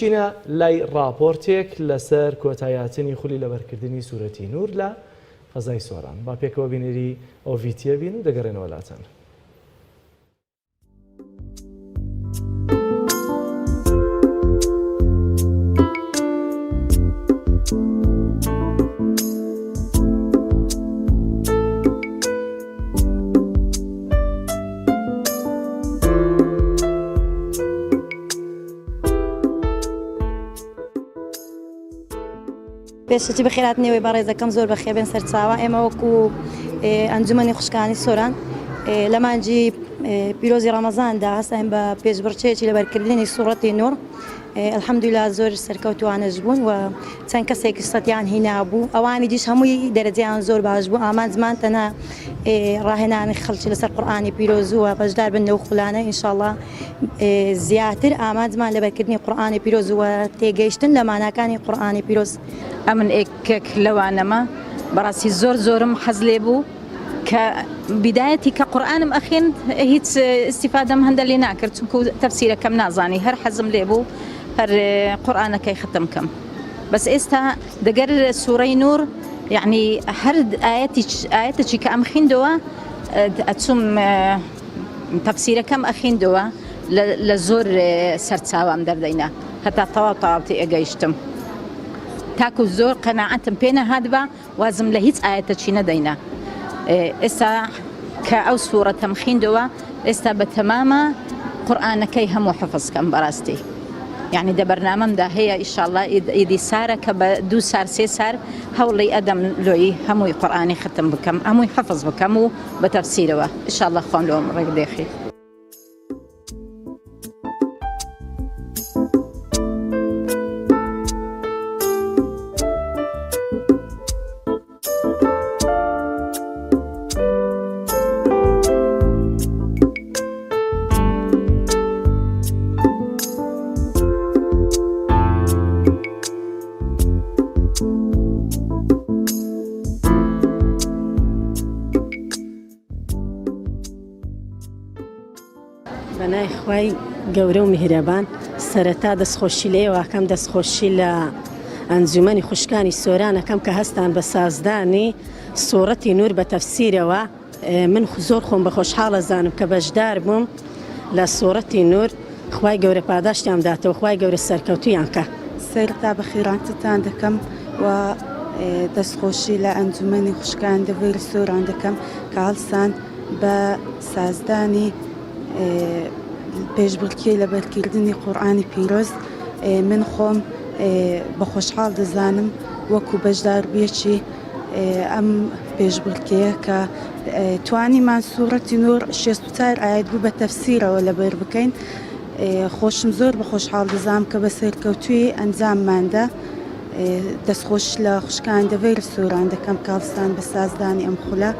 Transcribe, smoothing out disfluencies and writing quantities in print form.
چینە لای راپۆرتێک لەسەر کۆتاییاتنی خولی لەبەرکردنی سوورەتی نور لە فەزای سۆران. با پێکەوە بینێری ئەو ڤیدیۆ بین و دەگەڕێنەوە وڵاتان. پێشەتی بەخێراتنەوەی بەڕێزەکەم زۆر بەخێبێن سەرچاوە. ئێمە وەکو ئەنجومەنی خوشکانی سۆران لە مانجی پیرۆزی ڕەمەزاندا هەستاین بە پێشبڕکێکی لەبەرکردنی سوورەتی نور. الحەمدولیلا زۆر سەرکەوتوانش بوون و چەند کەسێکی سەتیان هینا بوو. ئەوانی دیش هەمووی دەرەجەیان زۆر باش بوو. ئامانجمان تەنها ڕاهێنانی خەڵکی لەسەر قورئانی پیرۆزووە بەشدار بن لەو خولانە. ئینشاءڵڵا زیاتر ئامانجمان لەبەرکردنی قورئانی پیرۆزووە تێگەیشتن لە ماناکانی قورئانی پیرۆز. ئەمن ئێکێک لەوانەمە بەڕاستی زۆرم حەز لێ بوو کە بیدایەتی کە قورئانم ئەخێن هیچ ئیستیفادەم هەندە لێ ناکرد، چونکە تەفسیرەکەم نازانی، هەر حەزم لێ بوو هەر قورئانەکەی ختم کەم. بەس ئێستا دەگەر سوورەی نور یعنی هەر ئاەتێکی کە ئەم خوێندەوە ئەچووم تەفسیرەکەم ئەخێندەوە لە زۆر سەرچاوام دەردەینا، هەتا تەواو ئەگەیشتم. تاکو زۆر قەناعەتم پێ نەهات بە وازم لە هیچ ئاەتێکی نەدەینا. ئێستا کە ئەو سوورەتەم خوێندەوە ئێستا بە تەمامە قورئانەکەی هەموو حفظکەم بەڕاستی. یعنی دە بەرنامەمدا هەیە ئینشاءڵڵا ئیدی سارە کە بە 2 سار 3 سار هەوڵی ئەدەم لۆی هەمووی قورئانی ختم بکەم، هەمووی حفظ بکەم و بە تەفسیرەوە ئینشاءڵڵا خۆم لەوم ڕێک دێخی. بەنای خوای گەورە و میهرەبان سەرەتا دەستخۆشی لێوەکەم، دەستخۆشی لە ئەنجومەنی خوشکانی سۆرانەکەم کە هەستان بە سازدانی سوورەتی نور بە تەفسیرەوە. من زۆر خۆم بە خۆشحاڵە زانم کە بەشدار بووم لە سوورەتی نور. خوای گەورە پاداشتیان داتەوە، خوای گەورە سەرکەوتویان کە. سەرتا بەخێرانتتان دەکەم و دەستخۆشی لە ئەنجومەنی خوشکان دەڤێری سۆران دەکەم کە هەڵسان بە سازدانی پێشبڕکێ لەبەرکردنی قورئانی پیرۆز. من خۆم بە خۆشحاڵ دەزانم وەکو بەشداربوویەکی ئەم پێشبڕکێیە کە توانیمان سوورەتی نور 64 ئاەت بوو بە تەفسیرەوە لەبەر بکەین. خۆشم زۆر بە خۆشحاڵ دەزانم کە بە سەرکەوتووی ئەنجامماندا. دەستخۆش لە خوشکان دەڤێری سۆران دەکەم کە هەڵسان بە سازدانی ئەم خولە.